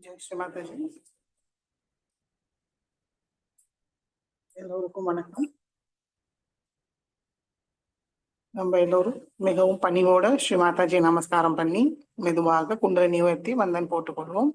ஜெய் ஸ்ரீ மாதாஜி. எல்லோருக்கும் வணக்கம். நம்ம எல்லோரும் மிகவும் பணிவோட ஸ்ரீ மாதாஜி நமஸ்காரம் பண்ணி மெதுவாக குண்டலினி உயர்த்தி வந்தன் போட்டுக்கொள்வோம்.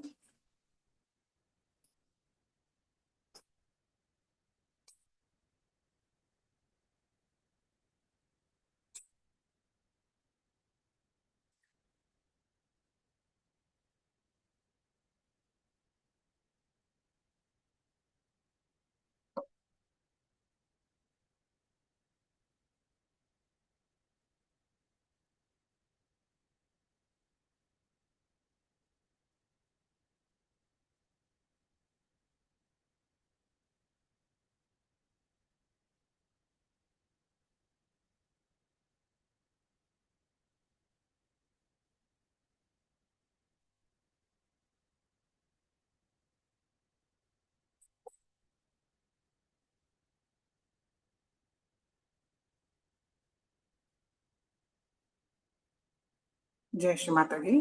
ஜெய் ஸ்ரீ மாதாஜி.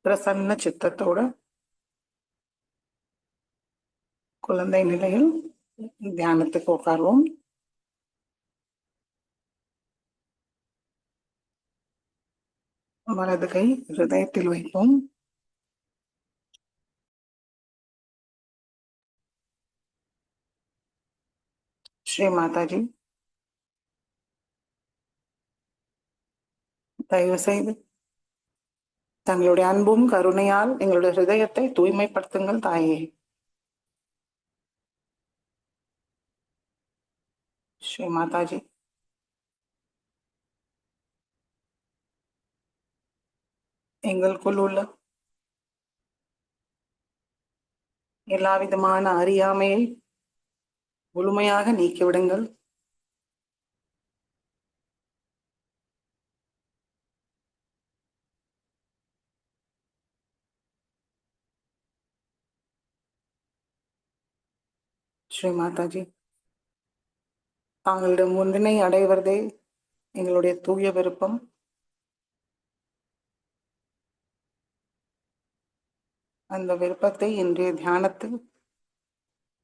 பிரசன்ன சித்தத்தோட குழந்தை நிலையில் தியானத்துக்கு உட்கார்வோம். வலது கை ஹிருதயத்தில் வைப்போம். ஸ்ரீ மாதாஜி, தயவு செய்து தங்களுடைய அன்பும் கருணையால் எங்களுடைய ஹிருதயத்தை தூய்மைப்படுத்துங்கள் தாயே. ஸ்ரீ மாதாஜி, எங்களுக்குள் உள்ள எல்லா விதமான அறியாமையை முழுமையாக நீக்கிவிடுங்கள். ஸ்ரீ மாதாஜி, தாங்களிடம் ஒன்றினை அடைவதே எங்களுடைய தூய விருப்பம். அந்த விருப்பத்தை இன்றைய தியானத்தில்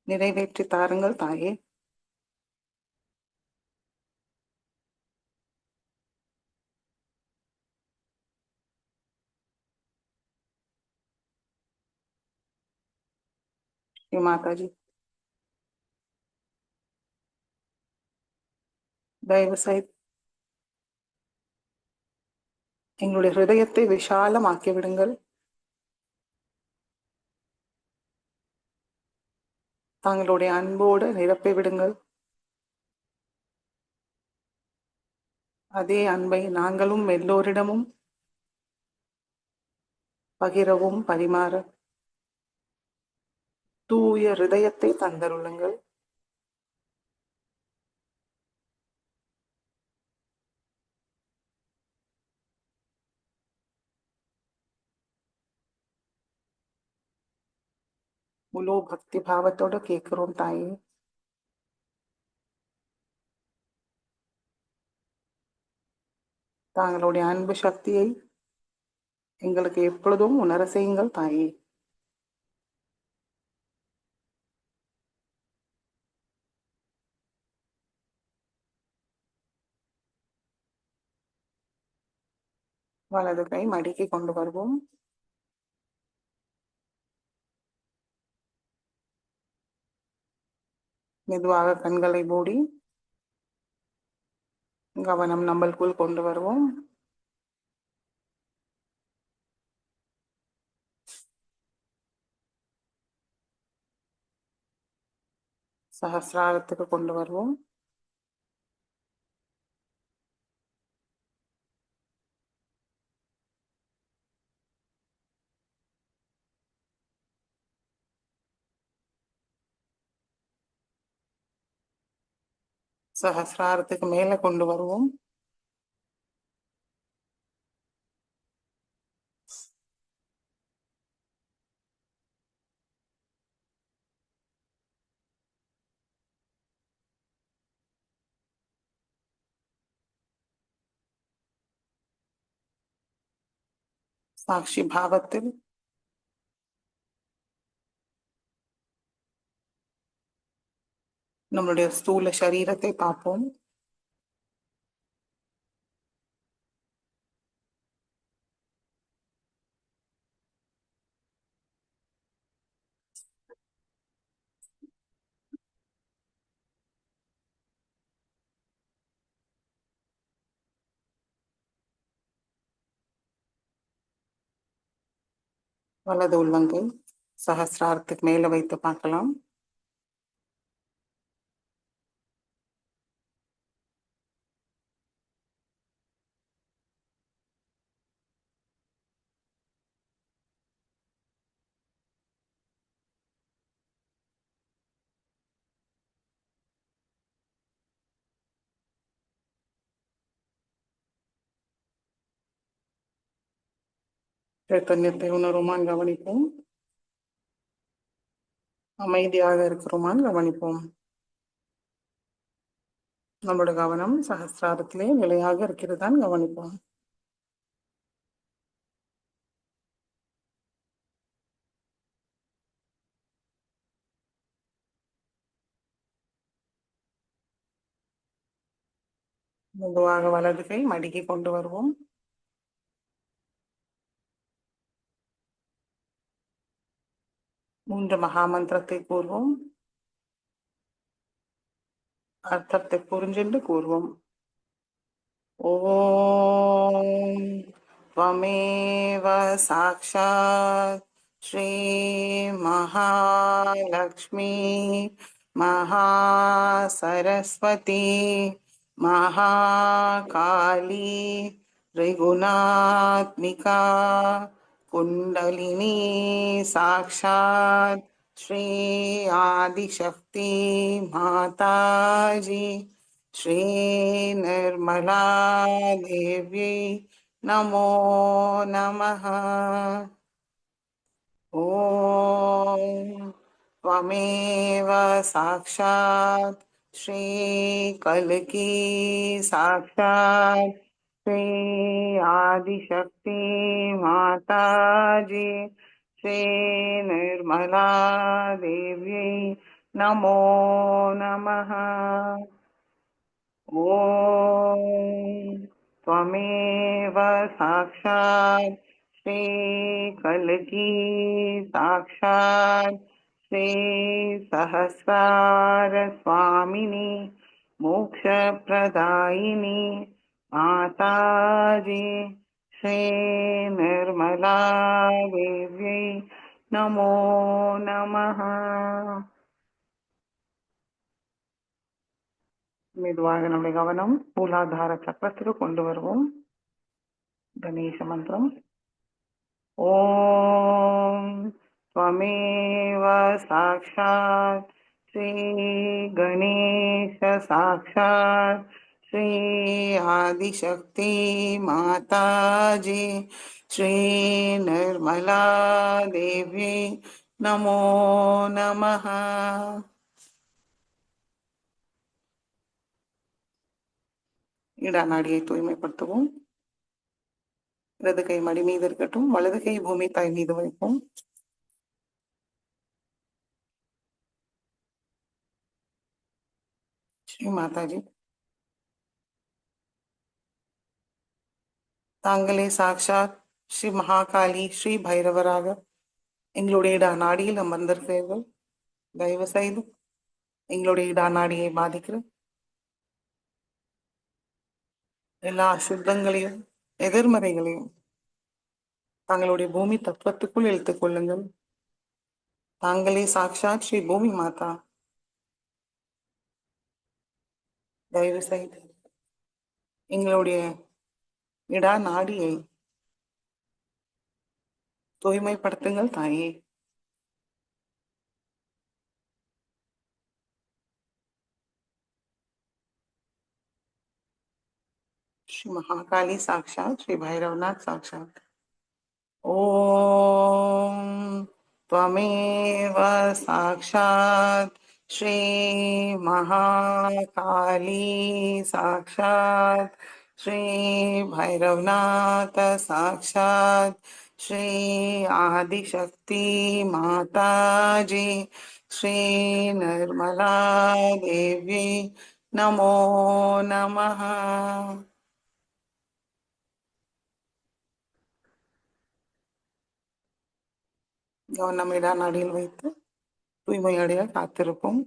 நிறைவேற்றி தாருங்கள் தாயே. ஸ்ரீ மாதாஜி, தயவு செய்து எங்களுடைய ஹிருதயத்தை விஷாலமாக்கி விடுங்கள். தாங்களுடைய அன்போடு நிரப்பி விடுங்கள். அதே அன்பை நாங்களும் எல்லோரிடமும் பகிரவும் பரிமாற தூய ஹிருதயத்தை தந்தருளுங்கள். முழு பக்தி பாவத்தோடு கேட்கிறோம் தாயே. தாங்களுடைய அன்பு சக்தியை எங்களுக்கு எப்பொழுதும் உணர செய்யுங்கள் தாயே. வலது கை மடிக்கு கொண்டு வருவோம். மெதுவாக கண்களை மூடி கவனம் நம்மளுக்குள் கொண்டு வருவோம். சஹஸ்ராரத்துக்கு கொண்டு வருவோம். சஹஸ்ராரத்துக்கு மேல கொண்டு வருவோம். சாட்சி பாவத்தில் நம்மளுடைய ஸ்தூல சரீரத்தை பார்ப்போம். வலது உள்ளங்கை சஹஸ்ராரத்துக்கு மேல வைத்து பார்க்கலாம். சைத்தன்யத்தை உணருமான் கவனிப்போம். அமைதியாக இருக்கிறோமான் கவனிப்போம். நம்மளோட கவனம் சஹஸ்ராரத்திலே நிலையாக இருக்கிறதான் கவனிப்போம். மெதுவாக வலது கை மடிக்கி கொண்டு வருவோம். மூன்று மகாமந்திரத்தை கூறுவோம். அர்த்தத்தை புரிஞ்சென்று கூறுவோம். ஓம் त्वमेव साक्षात् श्री महालक्ष्मी महासरस्वती महाकाली त्रिगुणात्मिका कुंडलिनी साक्षात् श्री आदिशक्ति माताजी श्री निर्मला देवी नमो नमः। ओम त्वमेव साक्षात् श्री कल्की साक्षात् श्री आदिशक्ति माताजी श्री निर्मला देवी नमो नमः। ओम त्वमेव साक्षात् श्री कल्की साक्षात् श्री सहस्रार स्वामिनी मोक्षप्रदायिनी माताजी श्री निर्मला देवी नमो नमः। மெதுவாக நம்முடைய கவனம் மூலாதார சக்கரத்துக்கு கொண்டு வருவோம். கணேச மந்திரம். ஓம் त्वमेव साक्षात् श्री गणेश साक्षात् श्री आदिशक्ति माताजी श्री निर्मला देवी नमो नमः। இடா நாடியை தூய்மைப்படுத்துவோம். இடது கை மடி மீது இருக்கட்டும். வலது கை பூமி தாய் மீது வைப்போம். ஸ்ரீ மாதாஜி, தாங்களே சாக்ஷாத் ஸ்ரீ மகாகாளி ஸ்ரீ பைரவராக எங்களுடைய இடா நாடியில் அமர்ந்திருக்கிறீர்கள். தயவு செய்து எங்களுடைய இடா நாடியை பாதிக்கிற எல்லா அசுத்தங்களையும் எதிர்மறைகளையும் தங்களுடைய பூமி தத்துவத்துக்குள் இழுத்துக் கொள்ளுங்கள். தாங்களே சாக்ஷாத் ஸ்ரீ பூமி மாதா, தயவு செய்து எங்களுடைய இடா நாடியை தூய்மைப்படுத்துங்கள் தாயே. श्री महाकाली साक्षात श्री भैरवनाथ साक्षात। ओम त्वमेव साक्षात श्री महाकाली साक्षात श्री भैरवनाथ साक्षात श्री आदिशक्ति माता जी श्री निर्मला देवी नमो नमः. கவனமிடா நடியில் வைத்து தூய்மையடைய காத்திருப்போம்.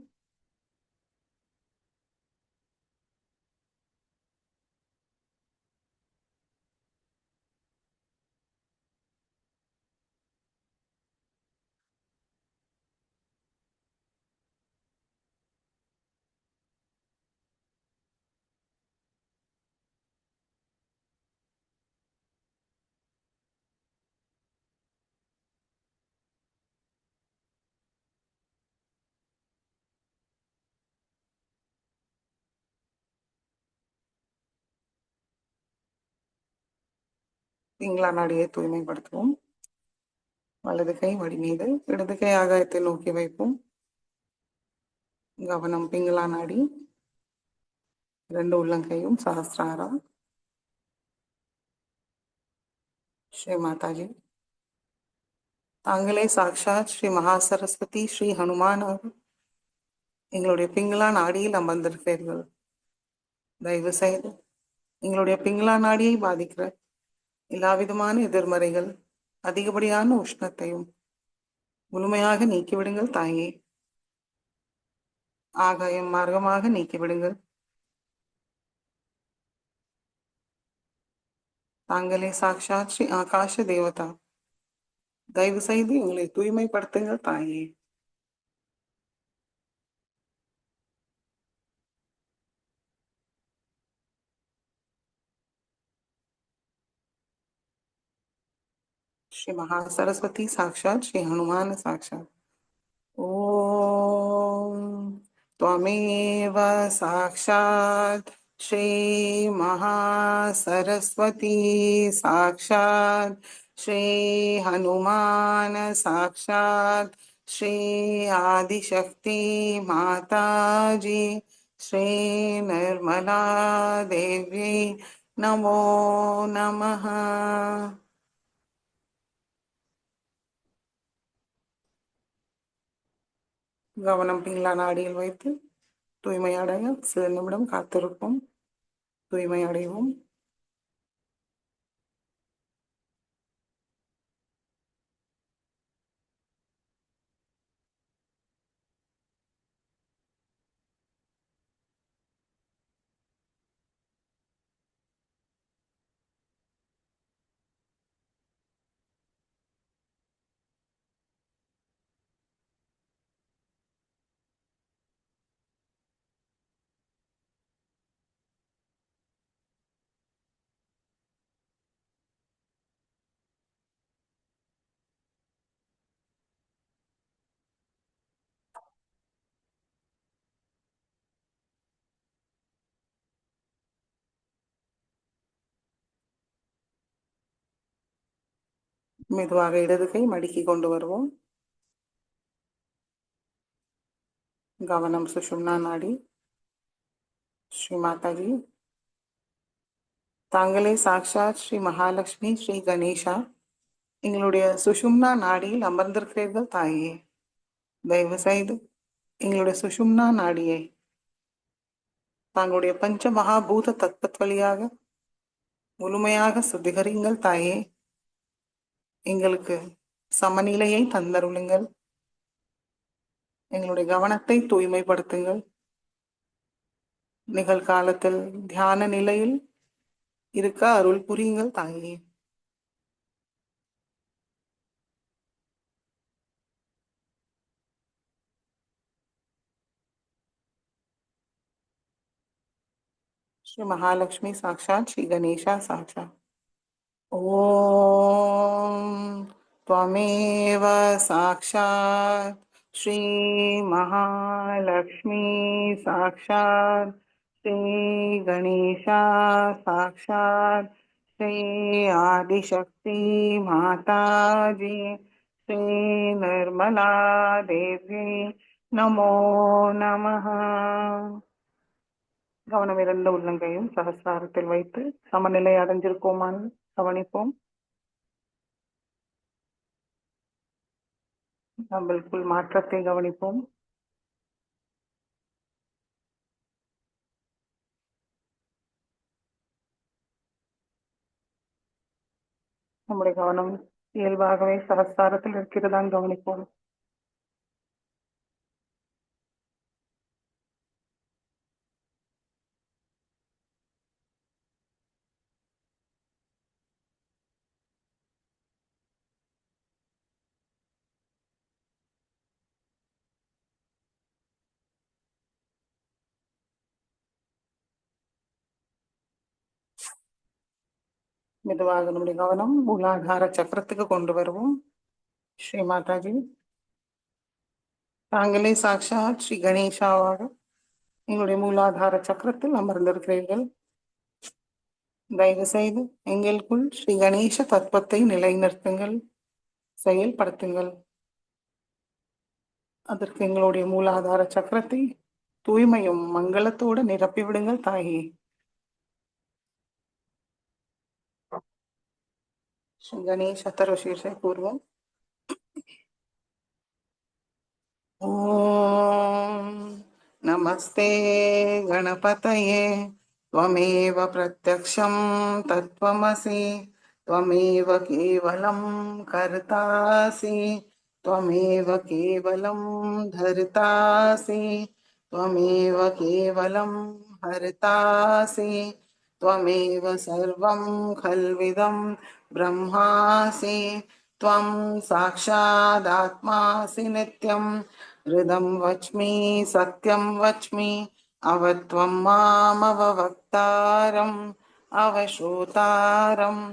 பிங்களா நாடியை தூய்மைப்படுத்துவோம். வலது கை வடி மீது, இடது கை ஆகாயத்தை நோக்கி வைப்போம். கவனம் பிங்களா நாடி, ரெண்டு உள்ளங்கையும் சஹஸ்ராரம். ஸ்ரீ மாதாஜி, தாங்களே சாக்ஷாத் ஸ்ரீ மகாசரஸ்வதி ஸ்ரீ ஹனுமான் எங்களுடைய பிங்களா நாடியில் அமர்ந்திருக்கிறீர்கள். தயவு செய்து எங்களுடைய பிங்களா நாடியை பாதிக்கிற எல்லா விதமான எதிர்மறைகள், அதிகப்படியான உஷ்ணத்தையும் முழுமையாக நீக்கிவிடுங்கள் தாயே. ஆகாயம் மார்க்கமாக நீக்கிவிடுங்கள். தாங்களே சாக்ஷாத் ஸ்ரீ ஆகாஷ தேவதா, தயவு செய்து எங்களை தூய்மைப்படுத்துங்கள் தாயே. श्री महासरस्वती साक्षात श्री हनुमान साक्षात. ओम त्वमेव साक्षात श्री महासरस्वती साक्षात श्री हनुमान साक्षात श्री आदिशक्ति माता जी श्री निर्मला देवी नमो नमः. கவனம் பிங்களா நாடியில் வைத்து தூய்மையடைய சில நிமிடம் காத்திருப்போம். தூய்மை அடைவோம். மெதுவாக இடது கை மடிக்கி கொண்டு வருவோம். கவனம் சுஷும்னா நாடி. ஸ்ரீ மாதாஜி, தாங்களே சாக்ஷாத் ஸ்ரீ மகாலட்சுமி ஸ்ரீ கணேஷா எங்களுடைய சுஷும்னா நாடியில் அமர்ந்திருக்கிறீர்கள் தாயே. தயவு செய்து எங்களுடைய சுஷும்னா நாடியை தாங்களுடைய பஞ்ச மகாபூத தத்வத் வழியாக முழுமையாக சுத்திகரிங்கள் தாயே. எங்களுக்கு சமநிலையை தந்தருளுங்கள். எங்களுடைய கவனத்தை தூய்மைப்படுத்துங்கள். நிகழ்காலத்தில் தியான நிலையில் இருக்க அருள் புரியுங்கள் தாயே. श्री महालक्ष्मी साक्षात श्री गणेशा साक्षात. ओम त्वमेव साक्षात श्री महालक्ष्मी साक्षात श्री गणेशा साक्षात श्री आदिशक्ति माता जी श्री निर्मला देवी नमो नमः. கவனம் இரண்டு உள்ளங்கையும் சகஸ்ராரத்தில் வைத்து சமநிலை அடைஞ்சிருக்கோமான்னு கவனிப்போம். நாம் பில்குல் மாற்றத்தை கவனிப்போம். நம்முடைய கவனம் இயல்பாகவே சகஸ்தாரத்தில் இருக்கிறதான் கவனிப்போம். மெதுவாக நம்முடைய கவனம் மூலாதார சக்கரத்துக்கு கொண்டு வருவோம். ஸ்ரீ மாதாஜி, தாங்களே சாட்சாத் ஸ்ரீ கணேஷாவாக எங்களுடைய மூலாதார சக்கரத்தில் அமர்ந்திருக்கிறீர்கள். தயவு செய்து எங்களுக்குள் ஸ்ரீ கணேச தத்துவத்தை நிலைநிறுத்துங்கள், செயல்படுத்துங்கள். அதற்கு எங்களுடைய மூலாதார சக்கரத்தை தூய்மையும் மங்களத்தோடு நிரப்பிவிடுங்கள் தாயே. ஸ்ரீ கணேஷ அத்தர்வசீர்ஷை கூறுவோம். ॐ नमस्ते गणपतये त्वमेव प्रत्यक्षं तत्त्वमसि त्वमेव केवलं कर्तासि त्वमेव केवलं धर्तासि त्वमेव केवलं हर्तासि त्वमेव सर्वं खल्विदं ब्रह्मासि त्वं साक्षादात्मासि नित्यं हृदं वच्मि सत्यं वच्मि अवत्वं मामवक्तारम् अवश्रोतारम्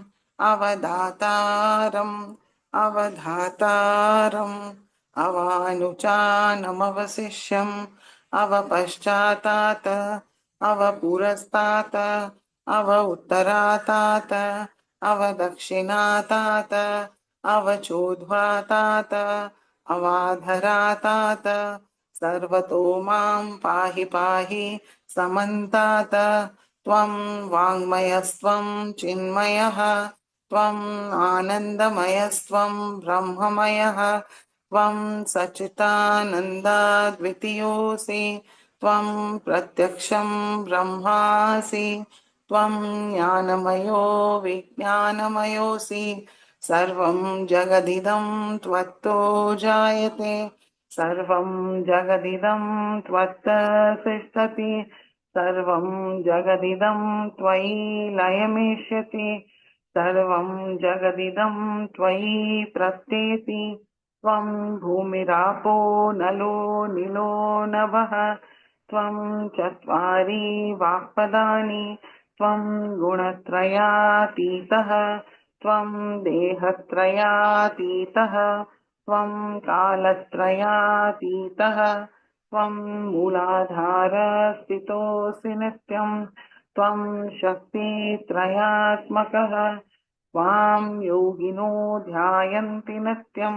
अवदातारम् अवधातारम् अवानुचानमवशिष्यम् अवपश्चातात् अवपुरस्तात् अव उत्तरातात् अवदक्षिणातात् अवचोद्ध्वातात् अवाधरातात् सर्वतो मां पाहि पाहि समन्तात् त्वं वाङ्मयस्त्वं चिन्मयः त्वम् आनन्दमयस्त्वं ब्रह्ममयः त्वं सच्चिदानन्दाद्वितीयोऽसि त्वं प्रत्यक्षं ब्रह्मासि त्वं ज्ञानमयो विज्ञानमयोऽसि सर्वं जगदिदं त्वत्तो जायते सर्वं जगदिदं त्वत्तः तिष्ठति सर्वं जगदिदं त्वयि लयमेष्यति सर्वं जगदिदं त्वयि प्रत्येति त्वं भूमिरापो नलो निलो नभः त्वं चत्वारि वाक्पदानि त्वं गुणत्रयातीतः त्वं देहत्रयातीतः त्वं कालत्रयातीतः त्वं मूलाधारस्थितोऽसि नित्यं त्वं शक्तित्रयात्मकः त्वां योगिनो ध्यायन्ति नित्यं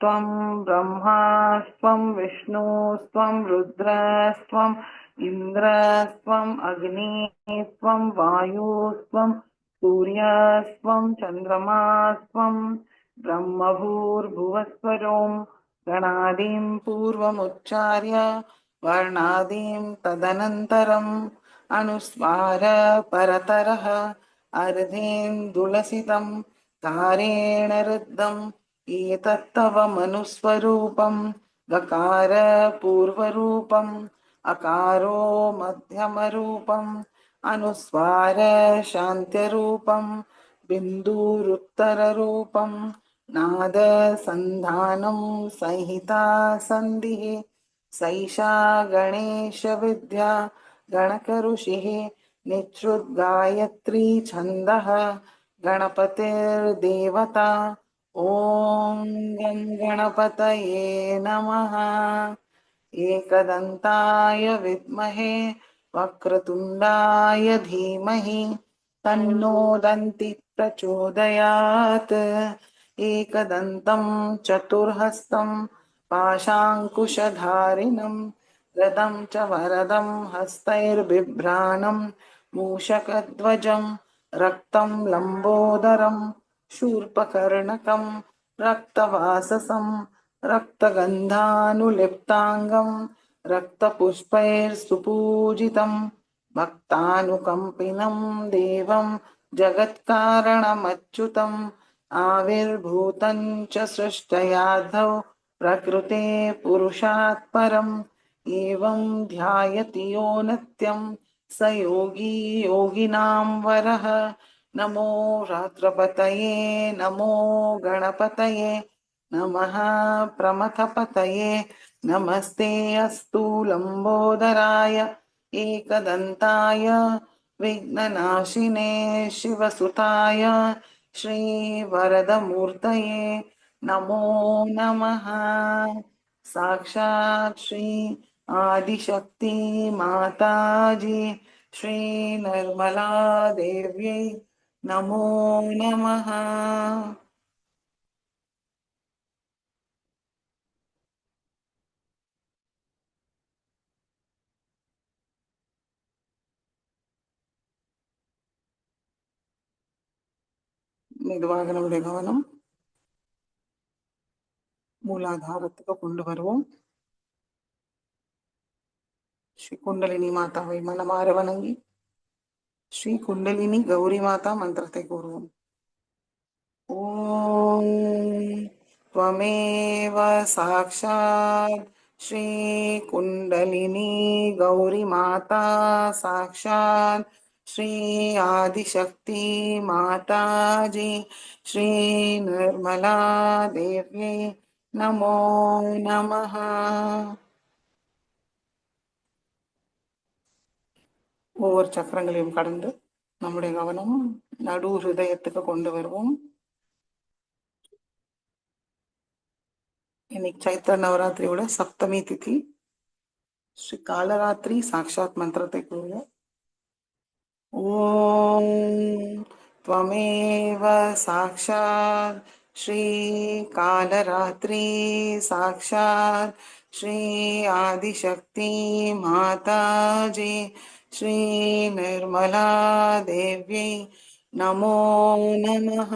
त्वं ब्रह्मास्त्वं विष्णुस्त्वं रुद्रस्त्वम् इन्द्रस्त्वम् अग्निस्त्वं वायुस्त्वं सूर्यस्त्वं चन्द्रमास्त्वं ब्रह्मभूर्भुवस्वरों गणादिं पूर्वमुच्चार्य वर्णादिं तदनन्तरम् अनुस्वार परतरः अर्धेन्दुलसितं तारेण रुद्धम् एतत्तव मनुस्वरूपं गकार पूर्वरूपम् अकारो मध्यमरूपम् अनुस्वार शान्त्यरूपम् बिन्दुरुत्तररूपम् नाद सन्धानं संहिता सन्धिः सैषा गणेश विद्या गणकऋषिः निच्छ्रुद्गायत्री छन्दः गणपतिर्देवता ॐ गं गणपतये नमः एकदन्ताय विद्महे वक्रतुण्डाय धीमहि तन्नो दन्ति प्रचोदयात् एकदन्तं चतुर्हस्तं पाशाङ्कुशधारिणं गदं च वरदं हस्तैर्बिभ्राणं मूषकध्वजं रक्तं लम्बोदरं शूर्पकर्णकं रक्तवाससं रक्तगन्धानुलिप्ताङ्गं रक्तपुष्पैर्सुपूजितं भक्तानुकम्पिनं देवं जगत्कारणमच्युतम् आविर्भूतं च सृष्टयाधौ प्रकृते पुरुषात् परम् एवं ध्यायति यो नित्यं स योगी योगिनां वरः। नमो रात्रपतये नमो गणपतये नमः प्रमथपतये नमस्ते अस्तु लम्बोदराय एकदन्ताय विघ्ननाशिने शिवसुताय श्रीवरदमूर्तये नमो नमः। साक्षात् श्री आदिशक्ति माताजी श्री निर्मला देव्यै नमो नमः। மெதுவாக நம்முடைய கவனம் மூலாதாரத்துக்கு கொண்டு வருவோம். ஸ்ரீ குண்டலினி மாதாவை மனமாற வணங்கி ஸ்ரீ குண்டலினி கௌரி மாதா மந்திரத்தை கூறுவோம். ஓம் त्वमेव साक्षात् श्री कुंडलिनी गौरी माता साक्षात् श्री आदिशक्ति माता जी श्री निर्मला देवी नमो नमः। ஒவ்வொரு சக்கரங்களையும் கடந்து நம்முடைய கவனம் நடு ஹிருதயத்துக்கு கொண்டு வருவோம். இன்னைக்கு சைத்திர நவராத்திரியோட சப்தமி திதி. ஸ்ரீ காலராத்திரி சாக்ஷாத் மந்திரத்தை கூறுவோம். ஓம் त्वमेव साक्षात् श्री कालरात्रि साक्षात् श्री आदिशक्ति माता जी श्री निर्मला देव्यै नमो नमः।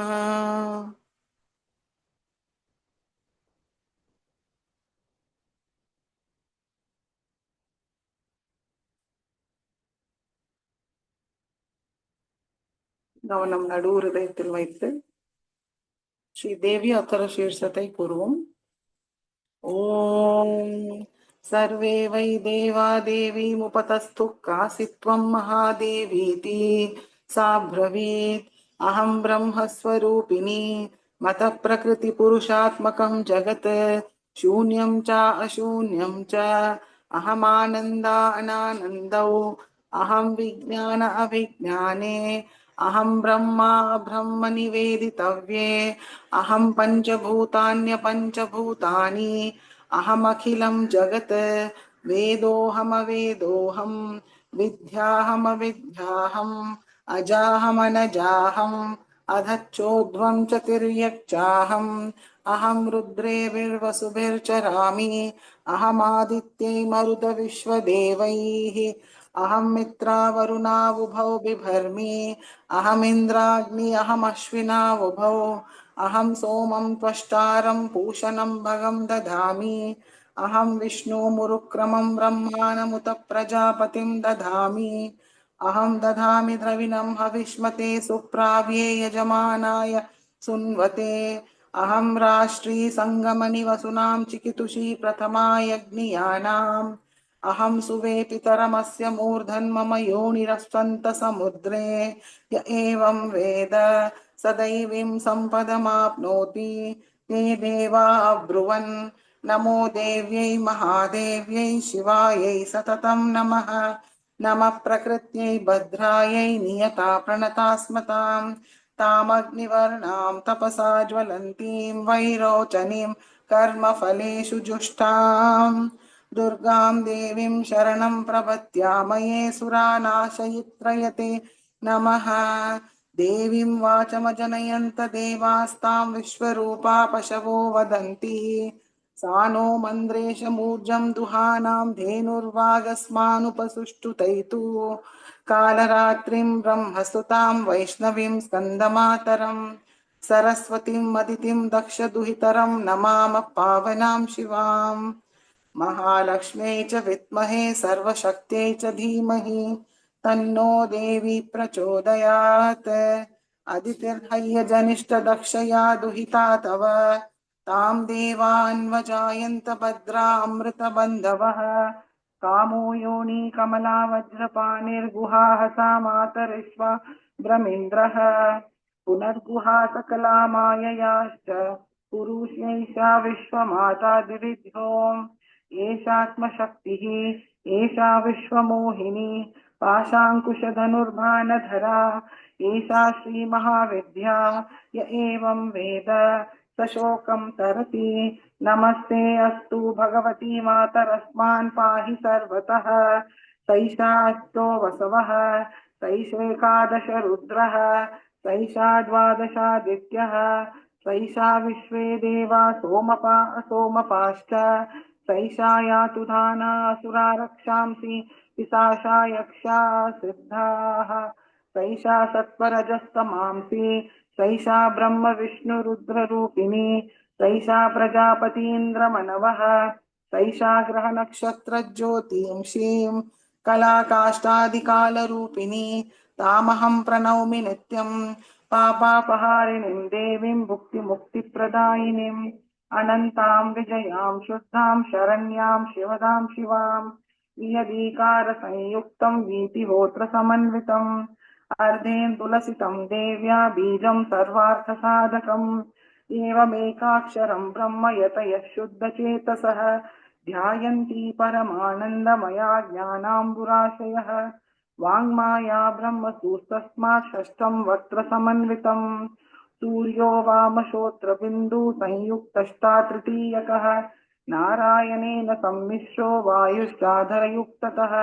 கவனம் நடு ஹிருதயத்தில் வைத்து ஸ்ரீ தேவி அக்கர சீர்ஷத்தை கூறுவோம். ஓம் सर्वे वै देवा देवीमुपतस्तु कासित्वं महादेवीति सा ब्रवीत् अहं ब्रह्मस्वरूपिणी मतः प्रकृतिपुरुषात्मकं जगत् शून्यं च अशून्यं च अहमानन्दा अनानन्दौ अहं विज्ञान अविज्ञाने अहं ब्रह्मा ब्रह्म निवेदितव्ये अहं पञ्चभूतान्यपञ्चभूतानि अहमखिलं जगत् वेदोऽहमवेदोऽहं विद्याहमविद्याहम् अजाहमनजाहम् अधच्छोध्वं च तिर्यक्चाहम् अहं रुद्रेभिर्वसुभिर्चरामि अहमादित्यै मरुतविश्वदेवैः अहं मित्रावरुणावुभौ बिभर्मि अहमिन्द्राग्नि अहमश्विनावुभौ अहं सोमं त्वष्टारं पूषणं भगं दधामि अहं विष्णुमुरुक्रमं ब्रह्माणमुत प्रजापतिं दधामि अहं दधामि द्रविणं हविष्मते सुप्राव्ये यजमानाय सुन्वते अहं राष्ट्री संगमनिवसुनां चिकितुषी प्रथमायज्ञियानाम् अहं सुवे पितरमस्य मूर्धन्मम योनिरस्वन्तसमुद्रे य एवं वेद सदैवीं सम्पदमाप्नोति ते देवा अब्रुवन् नमो देव्यै महादेव्यै शिवायै सततं नमः नमः प्रकृत्यै भद्रायै नियता प्रणतास्मतां तामग्निवर्णां तपसा ज्वलन्तीं वैरोचनीं कर्मफलेषु जुष्टां दुर्गां देवीं शरणं प्रपद्यामये सुरानाशयित्रयते नमः देवीं वाचमजनयन्त देवास्तां विश्वरूपा पशवो वदन्ति सा नो मन्द्रेशमूर्जं दुहानां धेनुर्वागस्मानुपसुष्टुतैतु कालरात्रिं ब्रह्मसुतां वैष्णवीं स्कन्दमातरं सरस्वतीं मदितिं दक्षदुहितरं नमामः पावनां शिवां। महालक्ष्म्यै च विद्महे सर्वशक्त्यै च धीमहि तन्नो देवी प्रचोदयात्। अदितिर्हय्यजनिष्ठदक्षया दुहिता तव तां देवान्वजायन्त भद्रा अमृतबन्धवः। कामो योनि कमला वज्रपाणिर्गुहाः सा मातरिश्वा भ्रमिन्द्रः। पुनर्गुहा सकला माययाश्च पुरुषैषा विश्वमाता दिविध्योम्। एषात्मशक्तिः एषा विश्वमोहिनी पाशाङ्कुशधनुर्बाणधरा एषा श्रीमहाविद्या य एवं वेद स शोकं तरति। नमस्ते अस्तु भगवती मातरस्मान् पाहि सर्वतः। सैषा अष्टो वसवः सैषेकादश रुद्रः सैषा द्वादशादित्यः सैषा विश्वे देवा सोमपाश्च सैषा यातु धाना असुरा रक्षांसि पिशाचा यक्षा सिद्धाः। सैषा सत्वरजस्तमांसि सैषा ब्रह्म विष्णु रुद्ररूपिणी सैषा प्रजापतीन्द्रमनवः सैषा ग्रहनक्षत्रज्योतिंषीं कलाकाष्ठादिकालरूपिणी तामहं प्रणौमि नित्यं पापापहारिणीं देवीं भुक्तिमुक्तिप्रदायिनीम् अनन्तां विजयां शुद्धां शरण्यां शिवदां शिवां वियदीकारसंयुक्तं वीतिहोत्रसमन्वितम् अर्धेन्दुलसितं देव्या बीजं सर्वार्थसाधकम् एवमेकाक्षरं ब्रह्म यतयः शुद्धचेतसः ध्यायन्ति परमानन्दमया ज्ञानाम्बुराशयः। वाङ्माया ब्रह्मसूत्रस्मात् षष्ठं वक्त्रसमन्वितम् सूर्यो वामश्रोत्रबिन्दु संयुक्तष्टा तृतीयकः नारायणेन सम्मिश्रो वायुश्चाधरयुक्ततः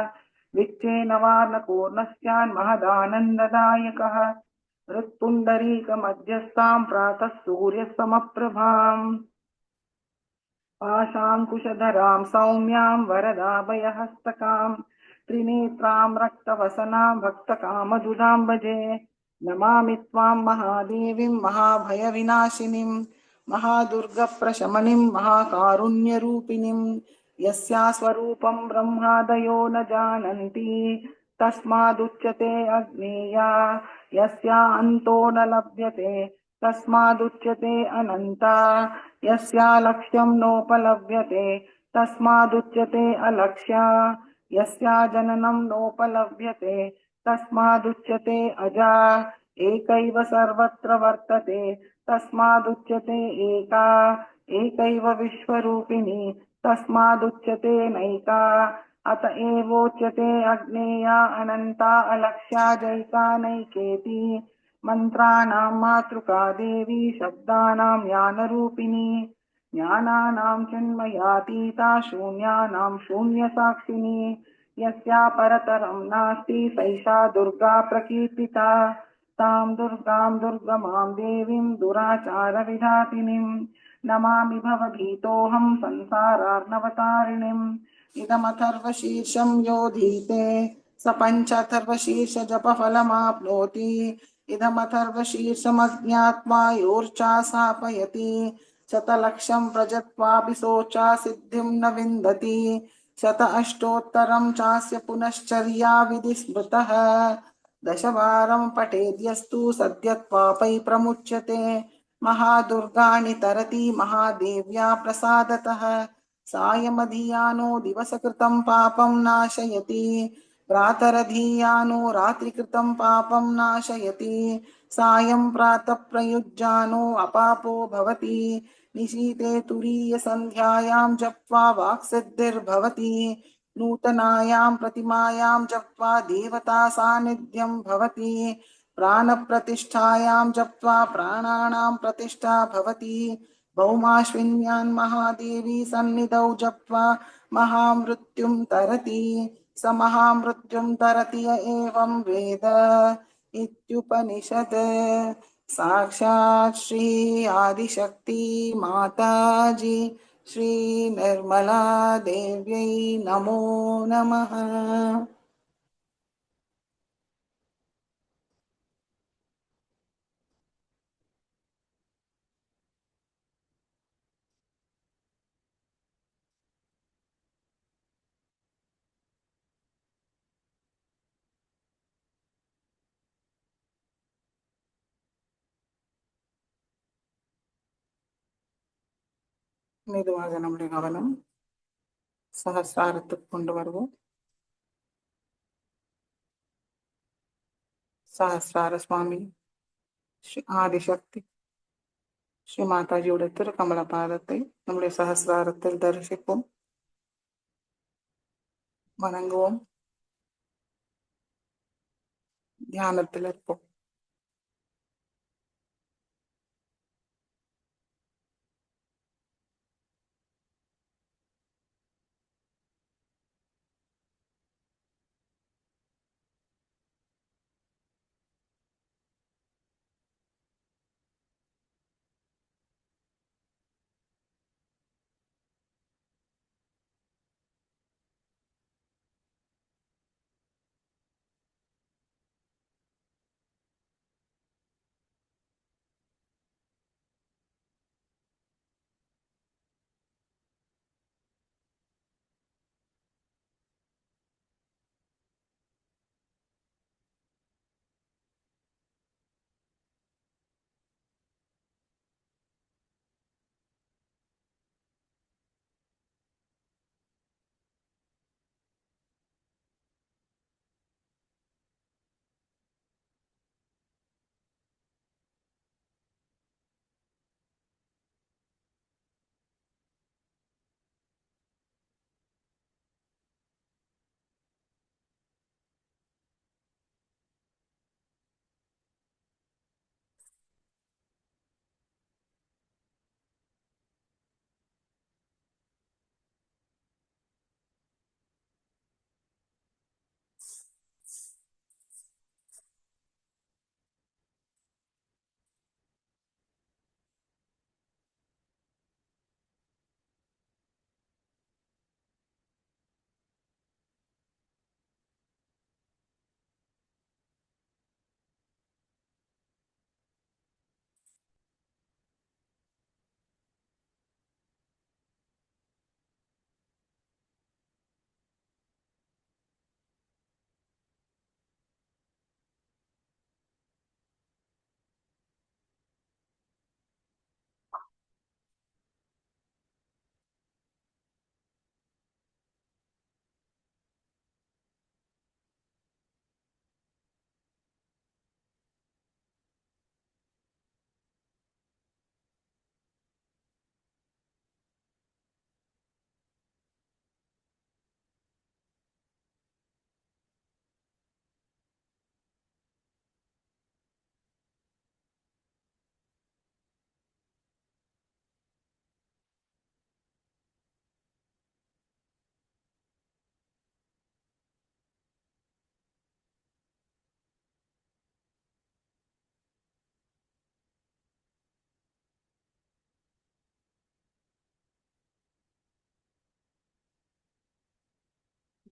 विच्चेन वार्णपूर्णस्यान्महदानन्ददायकः हृत्पुण्डरीकमध्यस्थां प्रातः सूर्यसमप्रभाम् पाशाङ्कुशधरां सौम्यां वरदाभयहस्तकां त्रिनेत्रां रक्तवसनां भक्तकामदुदां भजे। नमामि त्वां महादेवीं महाभयविनाशिनीं महादुर्गप्रशमनीं महाकारुण्यरूपिणीं यस्या स्वरूपं ब्रह्मादयो न जानन्ति तस्मादुच्यते अज्ञेया यस्या अन्तो न लभ्यते तस्मादुच्यते अनन्ता यस्या लक्ष्यं नोपलभ्यते तस्मादुच्यते अलक्ष्या यस्या जननं नोपलभ्यते तस्मादुच्यते अजा एकैव सर्वत्र वर्तते तस्मादुच्यते एका एकैव विश्वरूपिणी तस्मादुच्यते नैका अत एवोच्यते अज्ञेया अनन्ता अलक्ष्या जैका नैकेति। मन्त्राणां मातृका देवी शब्दानां ज्ञानरूपिणी ज्ञानानां चिन्मयातीता शून्यानां शून्यसाक्षिणी यस्या परतरं नास्ति सैषा दुर्गा प्रकीर्तिता। तां दुर्गां दुर्गमां देवीं दुराचारविधातिनीं नमामि भवभीतोऽहं संसारार्णवतारिणीम् इदमथर्वशीर्षं योधीते स पञ्चाथर्वशीर्षजपफलमाप्नोति इदमथर्वशीर्षमज्ञात्वा योर्चासापयति शतलक्षं व्रजत्वापि सोचा सिद्धिं न विन्दति शत अष्टोत्तरं चास्य पुनश्चर्या विधि स्मृतः दशवारं पठेद्यस्तु सद्यत्वापै प्रमुच्यते महादुर्गाणि तरति महादेव्या प्रसादतः सायमधियानो दिवसकृतं पापं नाशयति प्रातरधीयानो रात्रिकृतं पापं नाशयति सायं प्रातः प्रयुज्यानो अपापो भवति निशीते तुरीयसन्ध्यायां जप्त्वा वाक्सिद्धिर्भवति नूतनायां प्रतिमायां जप्त्वा देवता सान्निध्यं भवति प्राणप्रतिष्ठायां जप्त्वा प्राणानां प्रतिष्ठा भवति भौमाश्विन्यां महादेवी सन्निधौ जप्त्वा महामृत्युं तरति स महामृत्युं तरति य एवं वेद इत्युपनिषत्। साक्षात् श्री आदिशक्ति माताजी श्री निर्मला देव्यै नमो नमः। மெதுவாக நம்முடைய கவனம் சஹஸ்ராரத்துக்கு கொண்டு வருவோம். சஹஸ்ரார சுவாமி ஸ்ரீ ஆதிசக்தி ஸ்ரீ மாதாஜியோட திருக்கமல பாதத்தை நம்முடைய சஹஸ்ராரத்தில் தரிசிப்போம், வணங்குவோம், தியானத்தில் இருப்போம்.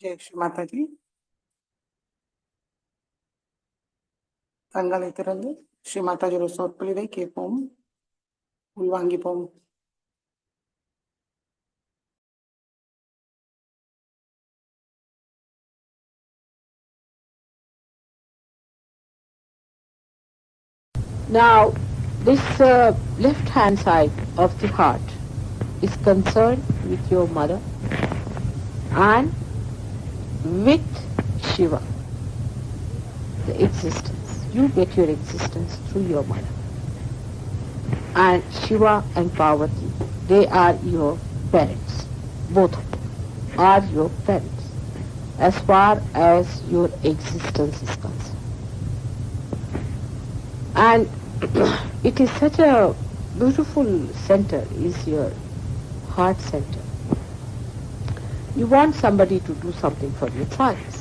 ஜெய் ஸ்ரீ மாதாஜி. கண்களை திறந்து ஸ்ரீ மாதாஜியோட சொற்பொழிவை கேட்போம், உள்வாங்கிப்போம். Now, this left hand side of the heart is concerned with your mother and with Shiva, the existence. You get your existence through your mother. And Shiva and Parvati, they are your parents. Both of them are your parents as far as your existence is concerned. And it is such a beautiful center, is your heart center. You want somebody to do something for your trials.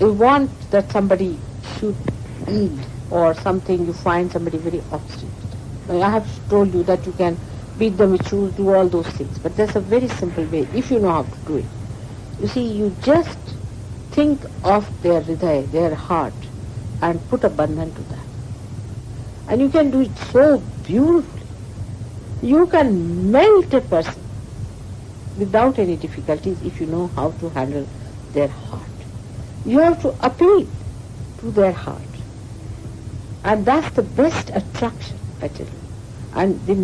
You want that somebody should yield or something, you find somebody very obstinate. I have told you that you can beat them with shoes, do all those things, but there's a very simple way if you know how to do it. You see, you just think of their hridaya, their heart, and put a bandhan to that. And you can do it so beautifully. You can melt a person without any difficulties if you know how to handle their heart. You have to appeal to their heart. And that's the best attraction, I tell you. And the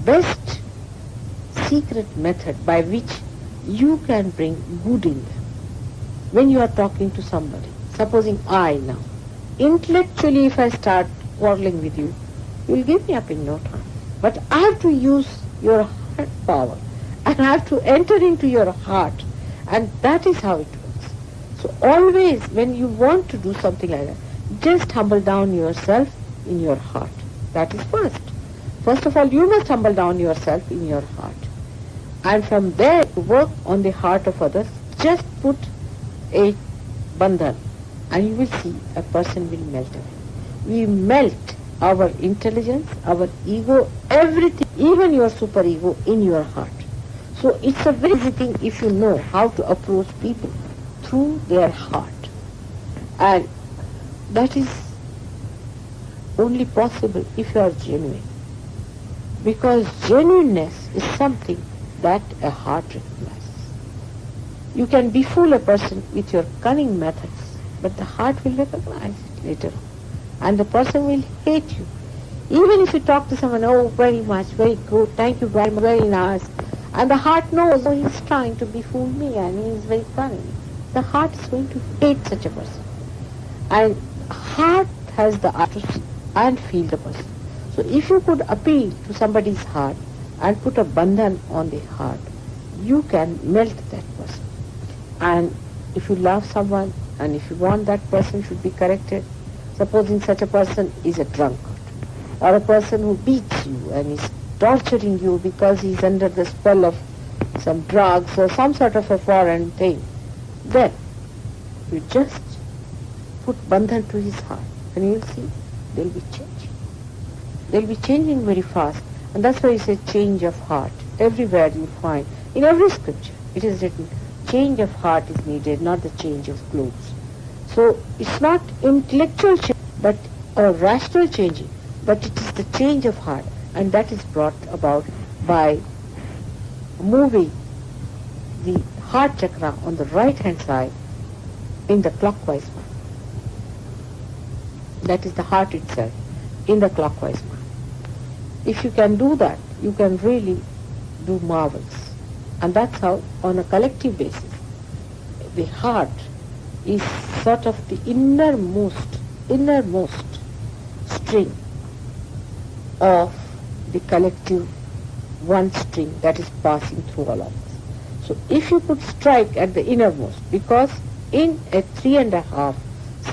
best secret method by which you can bring good in them. When you are talking to somebody, supposing I now, intellectually if I start quarreling with you, you will give me up in no time. But I have to use your heart power and I have to enter into your heart, and that is how it works. So always when you want to do something like that, just humble down yourself in your heart. That is first. First of all, you must humble down yourself in your heart. And from there, work on the heart of others. Just put a bandhan and you will see a person will melt away. We melt our intelligence, our ego, everything, even your superego in your heart. So it's a very easy thing if you know how to approach people through their heart. And that is only possible if you are genuine. Because genuineness is something that a heart recognizes. You can befool a person with your cunning methods, but the heart will recognize it later on. And the person will hate you. Even if you talk to someone, oh, very much, very good, thank you very much, very nice. And the heart knows, oh, he's trying to befool me and he's very cunning. The heart is going to hate such a person. And heart has the art to see and feel the person. So if you could appeal to somebody's heart and put a bandhan on the heart, you can melt that person. And if you love someone and if you want that person should be corrected, supposing such a person is a drunkard or a person who beats you and is torturing you because he's under the spell of some drugs or some sort of a foreign thing, then you just put bandhan to his heart and you'll see they'll be changing. They'll be changing very fast. And that's why you say change of heart. Everywhere you find, in every scripture, it is written, change of heart is needed, not the change of clothes. So it's not intellectual change, but a rational changing, but it is the change of heart. And that is brought about by moving the heart chakra on the right hand side in the clockwise manner. That is the heart itself in the clockwise manner. If you can do that, you can really do marvels. And that's how, on a collective basis, the heart is sort of the innermost string of the collective one string that is passing through all of us. So if you could strike at the innermost, because in a 3.5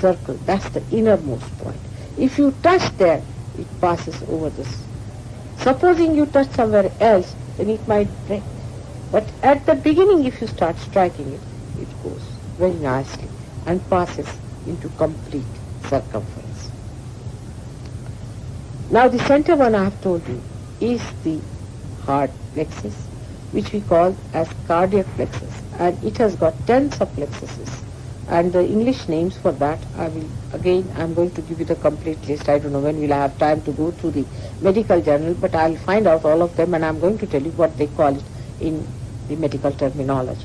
circle, that's the innermost point. If you touch there, it passes over this. Supposing you touch somewhere else, then it might break. But at the beginning, if you start striking it, it goes very nicely and passes into complete circumference. Now the center one I have told you is the heart plexus, which we call as cardiac plexus, and it has got 10 subplexuses. And the English names for that, I'm going to give you the complete list. I don't know when we'll have time to go through the medical journal, but I'll find out all of them and I'm going to tell you what they call it in the medical terminology.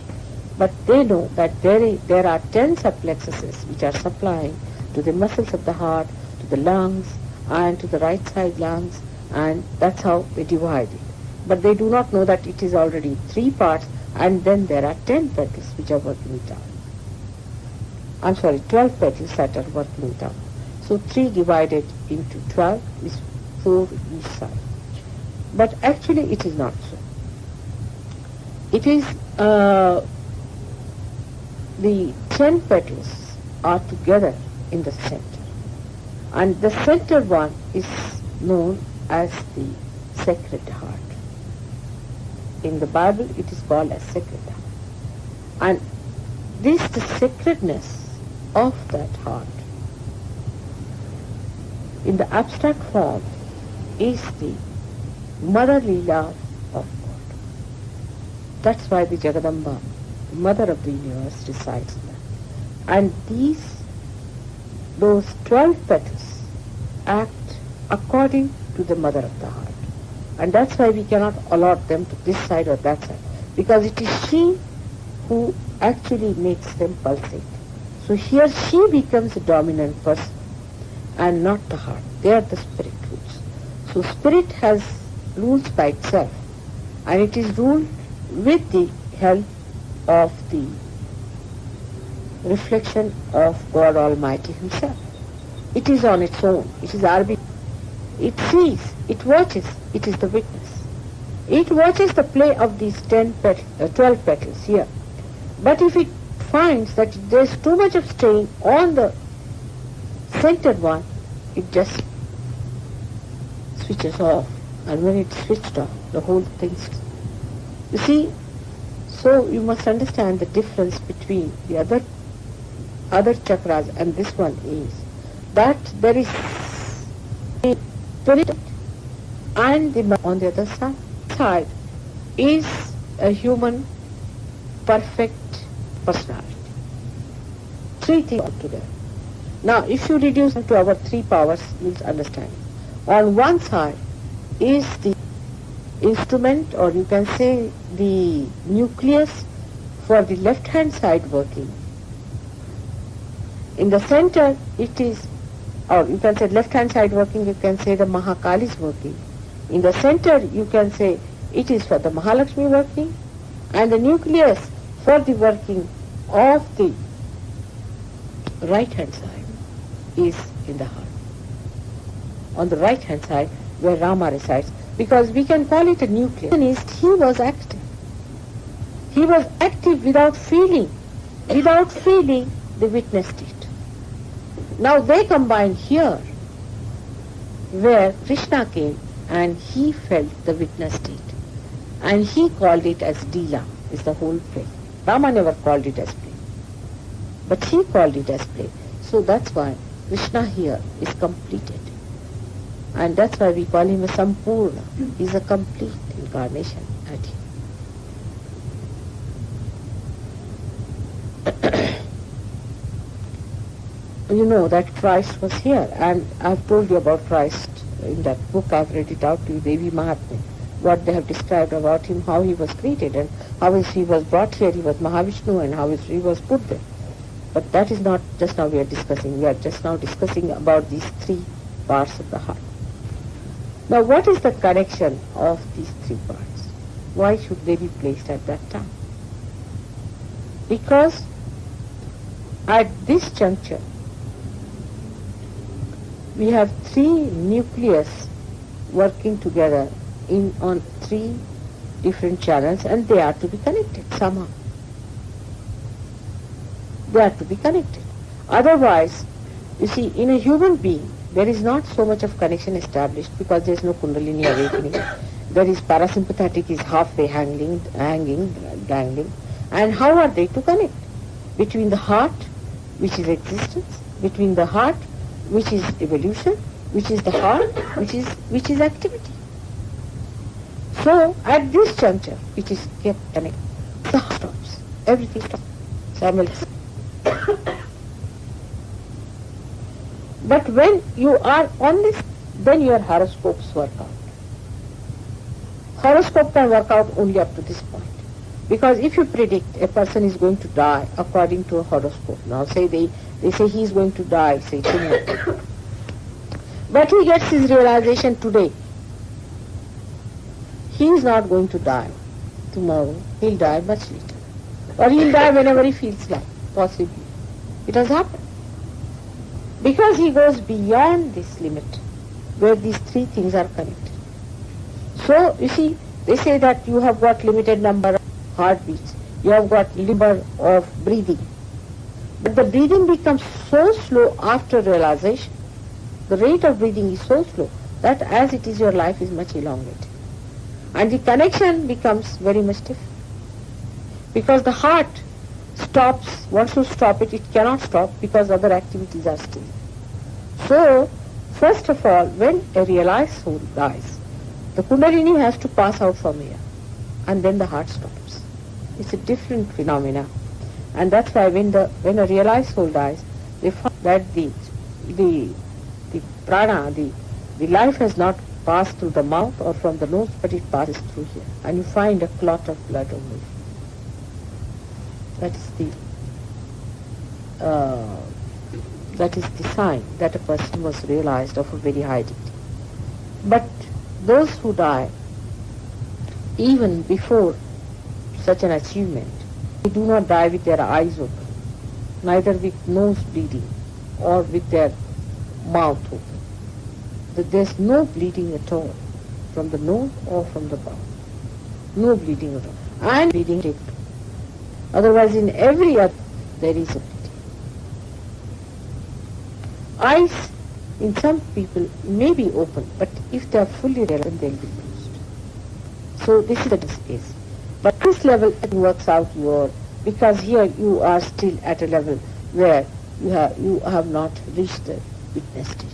But they know that there are 10 subplexuses which are supplying to the muscles of the heart, to the lungs, and to the right side lungs, and that's how they divide it. But they do not know that it is already 3 parts, and then there are 10 petals which are working it out. 12 petals that are working it out. So 3 divided into 12 is 4 each side. But actually it is not so. It is the 10 petals are together in the center. And the center one is known as the Sacred Heart. In the Bible it is called as Sacred Heart. And the sacredness of that heart in the abstract form is the motherly love of God. That's why the Jagadamba, the mother of the universe, resides there. And those 12 petals act according to the mother of the heart. And that's why we cannot allot them to this side or that side, because it is she who actually makes them pulsate. So here she becomes the dominant person and not the heart. They are the spirit roots. So spirit has rules by itself, and it is ruled with the help of the reflection of God Almighty Himself. It is on its own, it is arbitrary. It sees, it watches, it is the witness. It watches the play of these 12 petals here. But if it finds that there is too much of strain on the centered one, it just switches off. And when it's switched off, the whole thing. You see, so you must understand the difference between the other chakras and this one is that there is a spirit and on the other side is a human perfect personality. Three things together. Now, if you reduce them to our three powers, you'll understand. On one side is the instrument, or you can say the nucleus for the left-hand side working. In the center, it is, or you can say left-hand side working, you can say the Mahakali is working. In the center, you can say it is for the Mahalakshmi working, and the nucleus for the working of the right-hand side is in the heart. On the right-hand side, where Rama resides, because we can call it a nucleus. He was active. He was active without feeling. Without feeling, they witnessed it. Now they combine here, where Krishna came and he felt the witness state. And he called it as Leela, is the whole play. Rama never called it as play. But he called it as play. So that's why Krishna here is completed. And that's why we call him a Sampurna. He's a complete incarnation at him. You know that Christ was here, and I've told you about Christ in that book. I've read it out to you, Devi Mahatmya, what they have described about him, how he was created and how he was brought here. He was Mahavishnu and how he was put there. But that is not just now we are discussing. We are just now discussing about these three parts of the heart. Now, what is the connection of these three parts? Why should they be placed at that time? Because at this juncture, we have three nucleus working together on three different channels, and they are to be connected somehow. They are to be connected. Otherwise, you see, in a human being, there is not so much of connection established because there is no Kundalini awakening. There is parasympathetic is halfway dangling. And how are they to connect? Between the heart, which is existence, between the heart, which is evolution, which is the heart, which is activity. So at this juncture, it is kept connected. The heart stops. Everything stops. Simultaneously. But when you are on this, then your horoscopes work out. Horoscope can work out only up to this point. Because if you predict a person is going to die according to a horoscope, now say they say he is going to die, say tomorrow. But he gets his realization today. He is not going to die tomorrow. He'll die much later. Or he'll die whenever he feels like, possibly. It has happened. Because he goes beyond this limit where these three things are connected. So, you see, they say that you have got limited number of heartbeats. You have got number of breathing. But the breathing becomes so slow after realization. The rate of breathing is so slow that as it is, your life is much elongated. And the connection becomes very much different. Because the heart stops, wants to stop it, it cannot stop because other activities are still. So, first of all, when a realized soul dies, the Kundalini has to pass out from here, and then the heart stops. It's a different phenomena, and that's why when a realized soul dies, they find that the prana, the life has not passed through the mouth or from the nose, but it passes through here, and you find a clot of blood only. That is the sign that a person was realized of a very high degree. But those who die even before such an achievement, they do not die with their eyes open, neither with nose bleeding or with their mouth open. There's no bleeding at all from the nose or from the mouth. No bleeding at all. And bleeding take place. Otherwise, in every other, there is a bleeding. Eyes in some people may be open, but if they are fully relevant, they'll be closed. So this is the case. But this level it works out because here you are still at a level where you have not reached the witness state.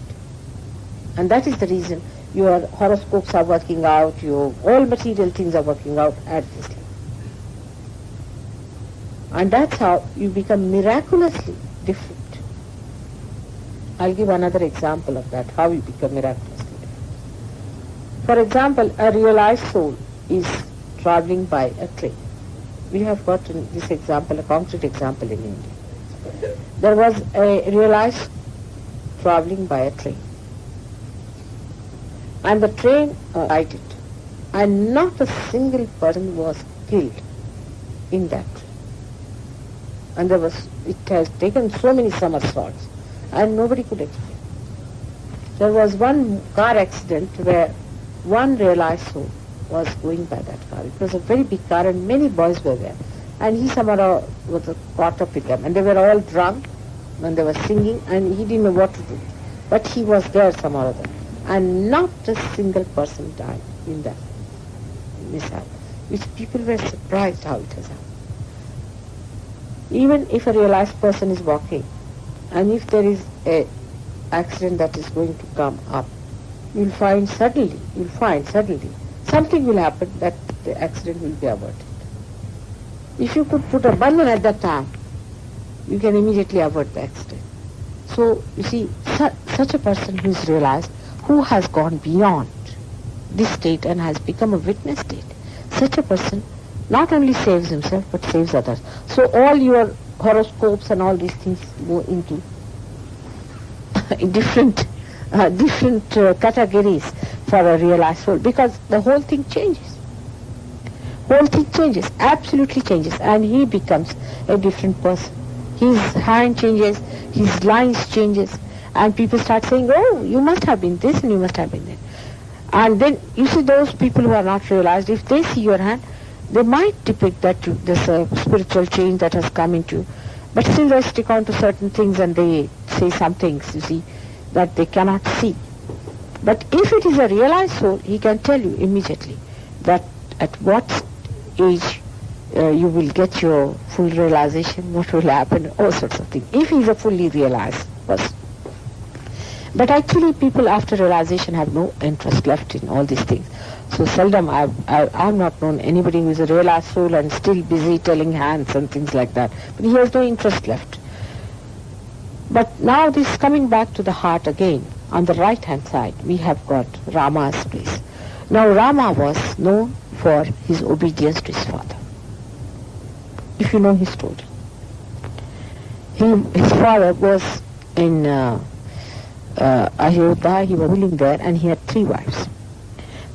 And that is the reason your horoscopes are working out, your all material things are working out at this level. And that's how you become miraculously different. I'll give another example of that, how you become miraculously different. For example, a realized soul is traveling by a train. We have got this example, a concrete example in India. There was a realized traveling by a train. And the train alighted. And not a single person was killed in that train. And it has taken so many somersaults. And nobody could explain. There was one car accident where one realized soul was going by that car. It was a very big car and many boys were there. And he somehow was caught up with them. And they were all drunk when they were singing and he didn't know what to do. But he was there somehow or other. And not a single person died in that mishap, which people were surprised how it has happened. Even if a realized person is walking, and if there is a accident that is going to come up, you'll find suddenly something will happen that the accident will be averted. If you could put a button at that time, you can immediately avert the accident. So, you see, such a person who is realized, who has gone beyond this state and has become a witness state, such a person not only saves himself but saves others. So all your horoscopes and all these things go into different categories for a realized soul, because the whole thing changes. Absolutely changes, and he becomes a different person. His hand changes, his lines changes, and people start saying, oh, you must have been this and you must have been that. And then you see those people who are not realized, if they see your hand, they might depict that there's a spiritual change that has come into you. But still they stick on to certain things and they say some things, you see, that they cannot see. But if it is a realized soul, he can tell you immediately that at what age you will get your full realization, what will happen, all sorts of things, if he is a fully realized person. But actually people after realization have no interest left in all these things. So seldom I've not known anybody who is a realized soul and still busy telling hands and things like that. But he has no interest left. But now this coming back to the heart again, on the right hand side we have got Rama's place. Now Rama was known for his obedience to his father. If you know his story. His father was in Ayodhya, he was ruling there, and he had 3 wives.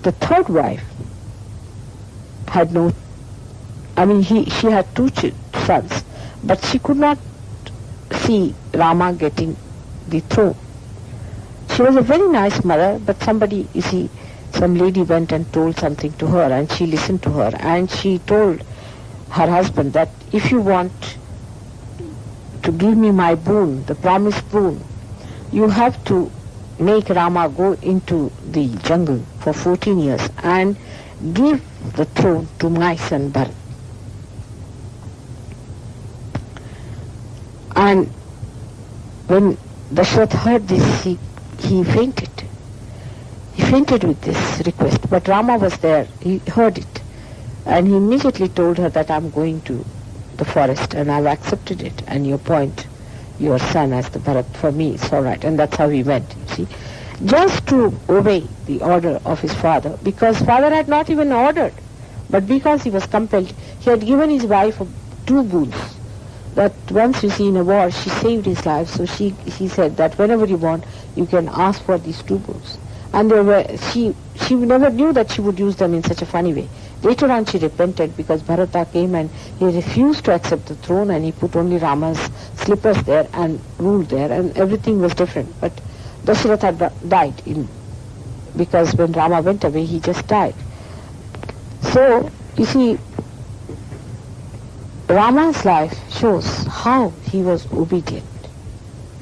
The third wife had she had 2 sons, but she could not see Rama getting the throne. She was a very nice mother, but somebody, you see, some lady went and told something to her, and she listened to her, and she told her husband that if you want to give me my boon, the promised boon, you have to make Rama go into the jungle for 14 years and give the throne to my son Bharat. And when Dashrath heard this, he fainted. He fainted with this request. But Rama was there. He heard it. And he immediately told her that I'm going to the forest and I've accepted it. And you appoint your son as the Bharat for me. It's all right. And that's how he went, you see. Just to obey the order of his father. Because father had not even ordered. But because he was compelled, he had given his wife 2 boons. That once, you see, in a war, she saved his life. So he said that whenever you want, you can ask for these 2 boons. And she never knew that she would use them in such a funny way. Later on she repented because Bharata came and he refused to accept the throne and he put only Rama's slippers there and ruled there and everything was different. But Dasharatha died because when Rama went away he just died. So, you see, Rama's life shows how he was obedient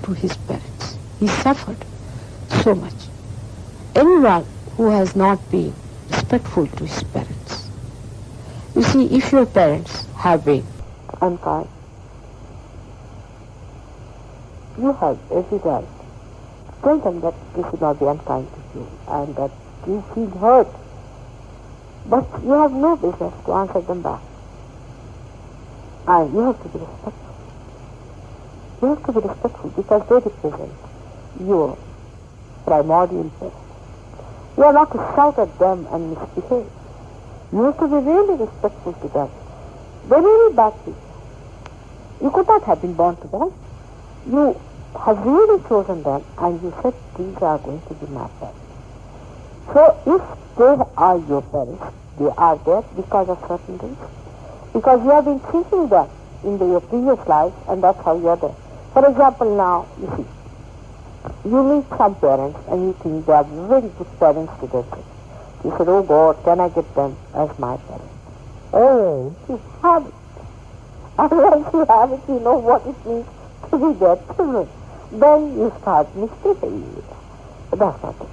to his parents. He suffered so much. Anyone who has not been respectful to his parents. You see, if your parents have been unkind, you have every right to tell them that they should not be unkind to you and that you feel hurt. But you have no business to answer them back. And you have to be respectful. You have to be respectful because they represent your primordial parents. You are not to shout at them and misbehave. You have to be really respectful to them. They are really bad people. You could not have been born to them. You have really chosen them and you said these are going to be my parents. So if they are your parents, they are there because of certain reasons. Because you have been thinking them in your previous lives and that's how you are there. For example, now, you see, you meet some parents and you think they are very good parents to their kids. You said, oh God, can I get them as my parents? Oh, you have it. Unless you have it, you know what it means to be their children. Then you start misbehaving. But that's not it.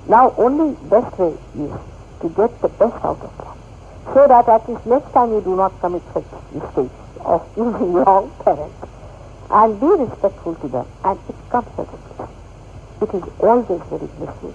Now, only best way is to get the best out of them. So that at least next time you do not commit such mistakes of using wrong parents. And be respectful to them. And it comes as a blessing. It is always very blissful.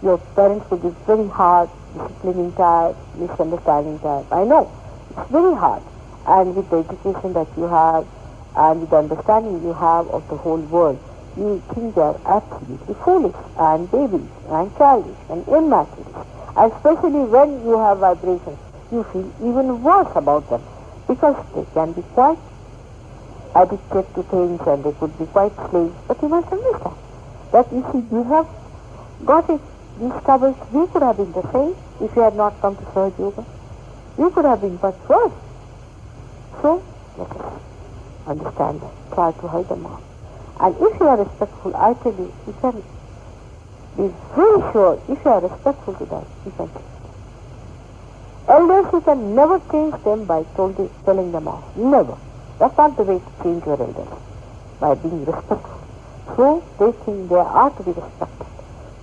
Your parents will be very hard, disciplining type, misunderstanding type. I know, it's very hard. And with the education that you have and with the understanding you have of the whole world, you think they are absolutely foolish and babies and childish and immature. And especially when you have vibrations, you feel even worse about them because they can be quite addicted to things and they could be quite slaves. But you must understand that you see, you have got it. These troubles, we could have been the same if you had not come to Sahaj Yoga. We could have been much worse. So, let us understand that. Try to hide them out. And if you are respectful, I tell you, you can be very sure, if you are respectful to them, you can change them. Elders, you can never change them by telling them off. Never. That's not the way to change your elders, by being respectful. So, they think they are to be respected.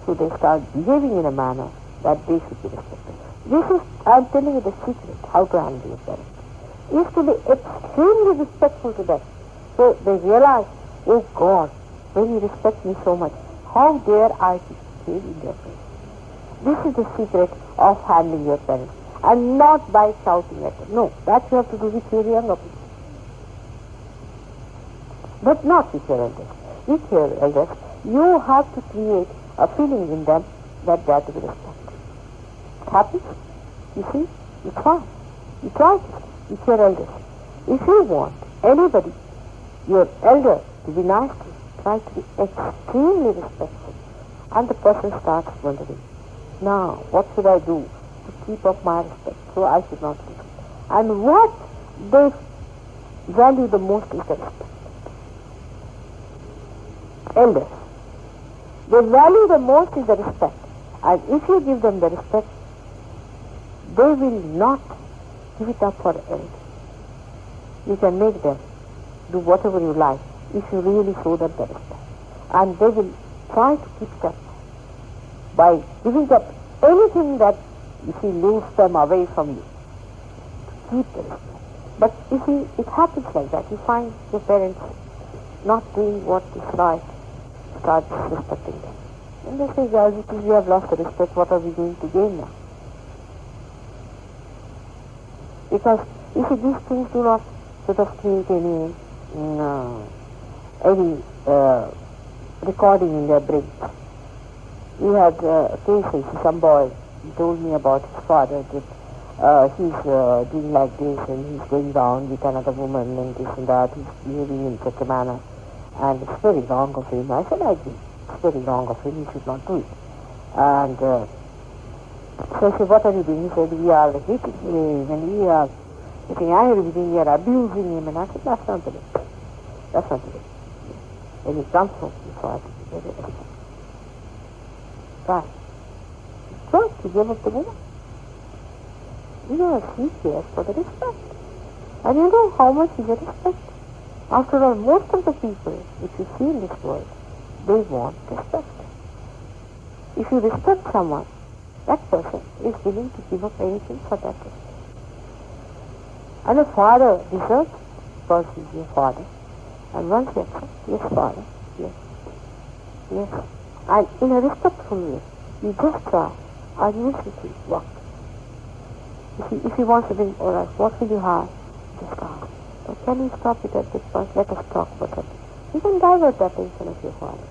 So they start behaving in a manner that they should be respected. This is, I am telling you the secret, how to handle your parents. Is to be extremely respectful to them. So they realize, oh God, when you respect me so much, how dare I behave in their face? This is the secret of handling your parents. And not by shouting at them. No, that you have to do with your younger people. But not with your elders. With your elders, you have to create a feeling in them that they are to be respected. It happens. You see, you try. You try with your elders. If you want anybody, your elder, to be nice to you, try to be extremely respectful. And the person starts wondering, now, what should I do to keep up my respect so I should not lose it? And what they value the most is the respect. Elders. They value the most is the respect. And if you give them the respect, they will not give it up for anything. You can make them do whatever you like if you really show them the respect. And they will try to keep it up by giving up anything that, you see, moves them away from you. Keep the respect. But you see, it happens like that. You find your parents not doing what is right, start disrespecting them. And they say, guys, if we have lost the respect, what are we going to gain now? Because, you see, these things do not sort of create any recording in their brains. We had cases, some boy told me about his father that he's doing like this and he's going down with another woman and this and that, he's behaving in such a manner. And it's very wrong of him. I said, I agree. It's very wrong of him. He should not do it. And So I said, what are you doing? He said, we are hating him and we are getting angry with him, we are abusing him. And I said, that's not the way. That's not the way. When he comes home, you have to be very respectful. Why? First, you give up the woman. You know, she cares for the respect. And you know how much you get respect. After all, most of the people, which you see in this world, they want respect. If you respect someone, that person is willing to give up anything for that respect. And a father deserves it because he is your father. And once you accept, yes, father, yes, yes. And in a respectful way, you just try, and you will work. If he wants to drink, all right, what will you have? Just ask. So can you stop it at this point? Let us talk about something. You can divert the attention of your father.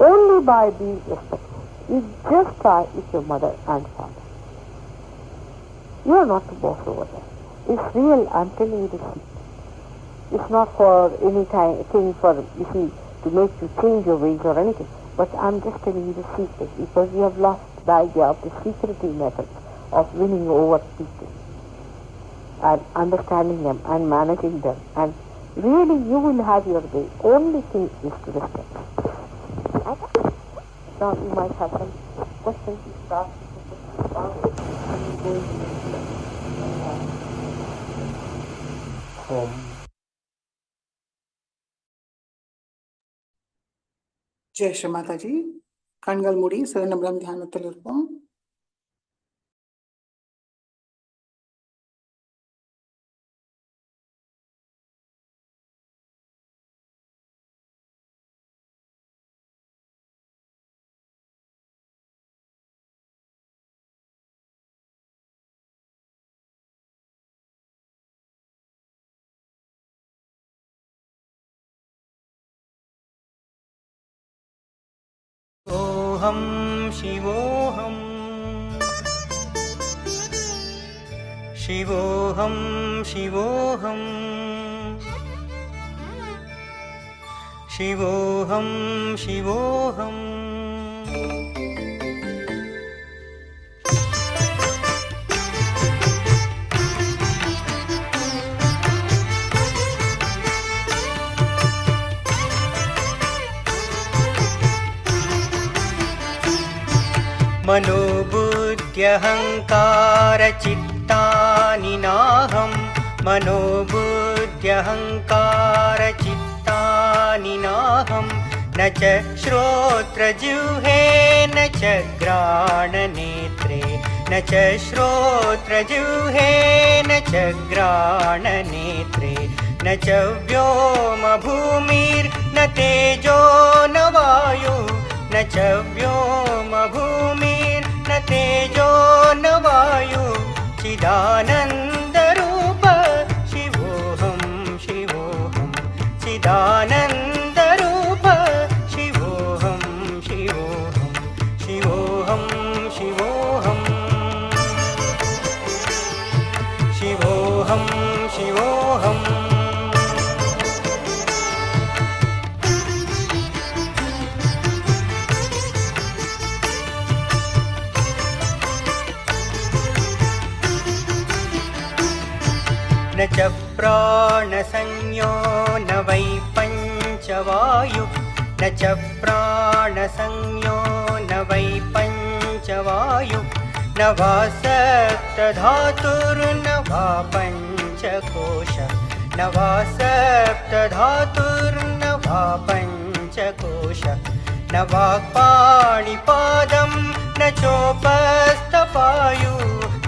Only by being respectful. You just try with your mother and father. You are not the boss over there. It's real, I'm telling you the secret. It's not for any thing for, you see, to make you change your ways or anything. But I'm just telling you the secret because you have lost the idea of the secretive method of winning over people and understanding them and managing them. And really you will have your way. Only thing is to respect. Now you might have some questions to start. Jai Sri Mataji. கண்கள் மூடி சில நிமிடம் தியானத்தில் இருப்போம். ओहं शिवोऽहं शिवोऽहं शिवोऽहं शिवोऽहं शिवोऽहम् मनोबुद्ध्यहङ्कारचित्तानि नाहं मनोबुद्ध्यहङ्कारचित्तानि नाहं न च श्रोत्रजिह्वे न च घ्राणनेत्रे न च श्रोत्रजिह्वे न च घ्राणनेत्रे न च व्योमभूमिर्न तेजो न वायु न च व्योमभूमिर्न तेजो न वायु चिदानन्दरूप शिवोऽहं शिवोऽहं चिदानन्दरूप शिवोऽहं शिवोऽहं शिवोऽहं शिवोऽहं शिवोऽहं शिवोऽहम् न च प्राणसंज्ञो न वै पञ्चवायु न च प्राणसंज्ञो न वै पञ्चवायु न वा सप्तधातुर्न वा पञ्चकोश न वा सप्तधातुर्न वा पञ्चकोश न वाक्पाणिपादं न चोपस्थपायु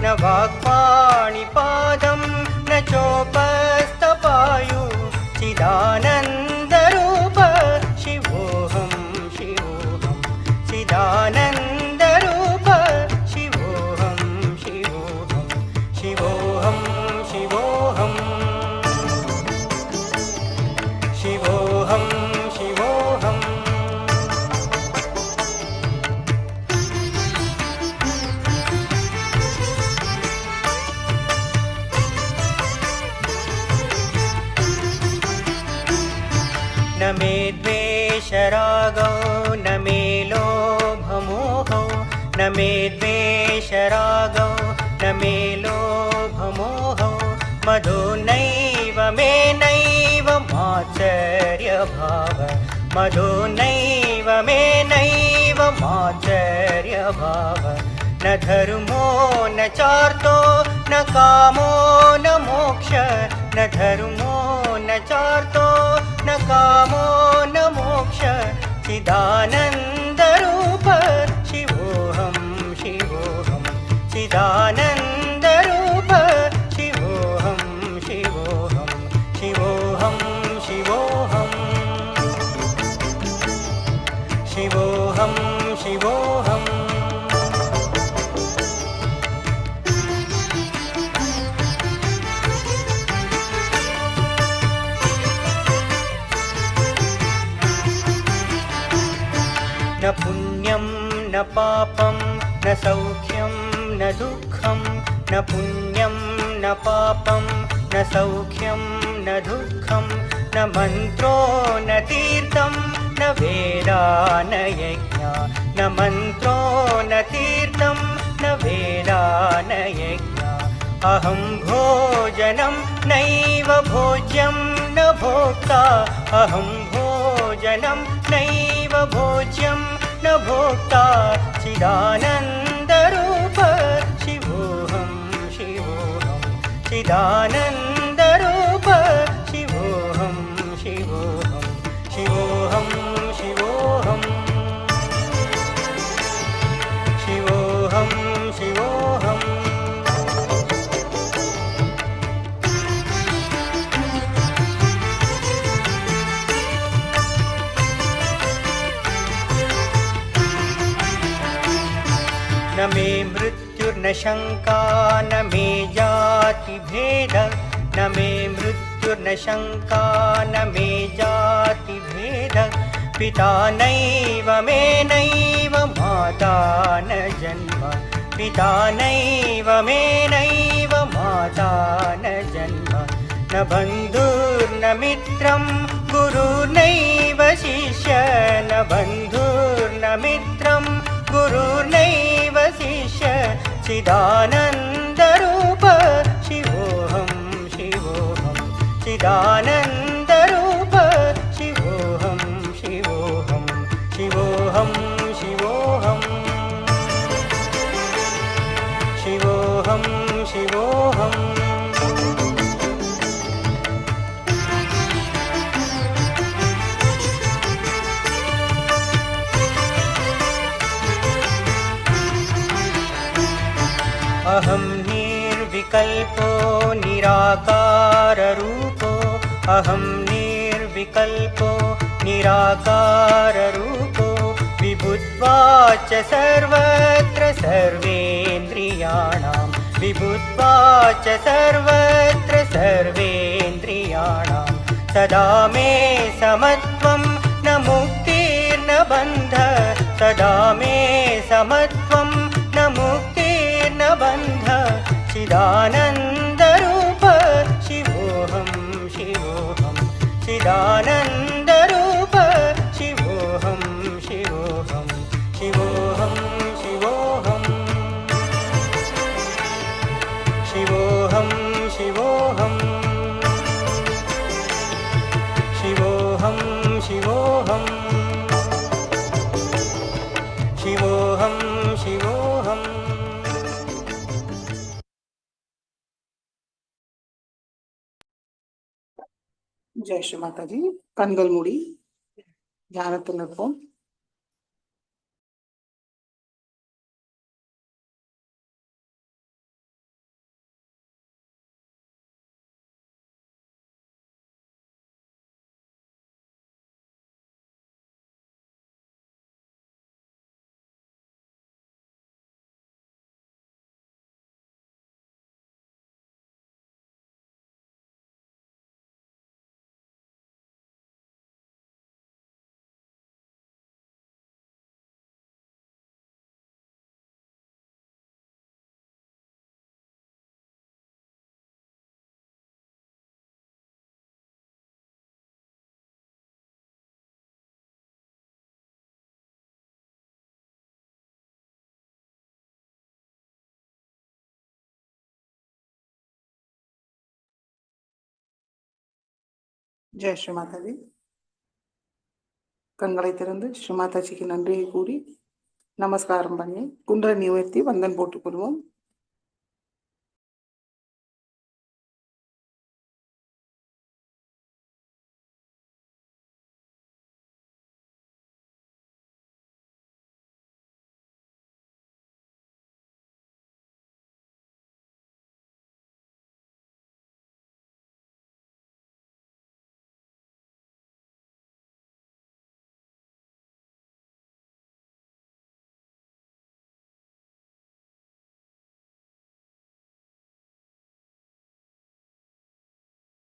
न वाक्पाणिपादं न चोपस्थपायु चिदानन्दरूप शिवोऽहं शिवोऽहं चिदानन्दरूप शिवोऽहं शिवोऽहं शिवोऽहं शिवोऽहं शिवोऽहं शिवोऽहम् न मे द्वेषरागौ न मे लोभमोहौ न मे द्वेषरागौ न मे लोभमोहौ मधो नैव मे नैव मात्सर्यभाव मधो नैव मे नैव मात्सर्यभाव न धर्मो न चार्तो न कामो न मोक्ष न धर्मो न चार्तो न कामो न मोक्ष चिदानन्दरूप शिवोऽहं शिवोऽहं चिदानन्दरूप शिवोऽहं शिवोऽहं शिवोऽहं शिवोऽहं शिवोऽहं शिवोऽहम् न पुण्यं न पापं न सौख्यं न दुःखं न पुण्यं न पापं न सौख्यं न दुःखं न मन्त्रो न तीर्थं न वेदा न यज्ञा न मन्त्रो न तीर्थं न वेदा न यज्ञा अहं भोजनं नैव भोज्यं न भोक्ता अहं भोजनं नैव भोज्यं न भोक्ता चिदानन्दरूप शिवोऽहं शिवोऽहं चिदानन्दरूप शिवोऽहं शिवोऽहं शिवोऽहं शिवोऽहं शिवोऽहं शिवोऽहम् न मे मृत्युर्न शङ्का न मे जातिभेद न मे मृत्युर्न शङ्का न मे जातिभेद पिता नैव मे नैव माता न जन्म पिता नैव मे नैव माता न जन्म न बन्धुर्न मित्रं गुरुर्नैव शिष्य न बन्धुर्न मित्रं गुरुर्नैव शिष्य चिदानन्दरूप शिवोऽहं शिवोऽहं चिदानन्दरूप शिवोऽहं शिवोऽहं शिवोऽहं शिवोऽहं शिवोऽहं शिवोऽहम् अहं निर्विकल्पो निराकाररूपो अहं निर्विकल्पो निराकाररूपो विभुत्वाच सर्वत्र सर्वेन्द्रियाणां विभुत्वाच सर्वत्र सर्वेन्द्रियाणां सदा मे समत्वं न मुक्तिर्न बन्ध सदा मे समत्वं न मुक्तिर्न बन्ध चिदानन्दरूप शिवोऽहं शिवोऽहं चिदानन्दरूप शिवोऽहं शिवोऽहं शिवोऽहं शिवोऽहं शिवोऽहं शिवोऽहं शिवोऽहं शिवोऽहं शिवोऽहं शिवोऽहम् ஜெய் ஸ்ரீ மாதாஜி. கண்கள் மூடி தியானத்தில் இருப்போம். ஜெய் ஸ்ரீ மாதாஜி. கண்களை திறந்து ஸ்ரீ மாதாஜிக்கு நன்றியை கூறி நமஸ்காரம் பண்ணி குண்டலினி உயர்த்தி வந்தன் போட்டுக்கொள்வோம்.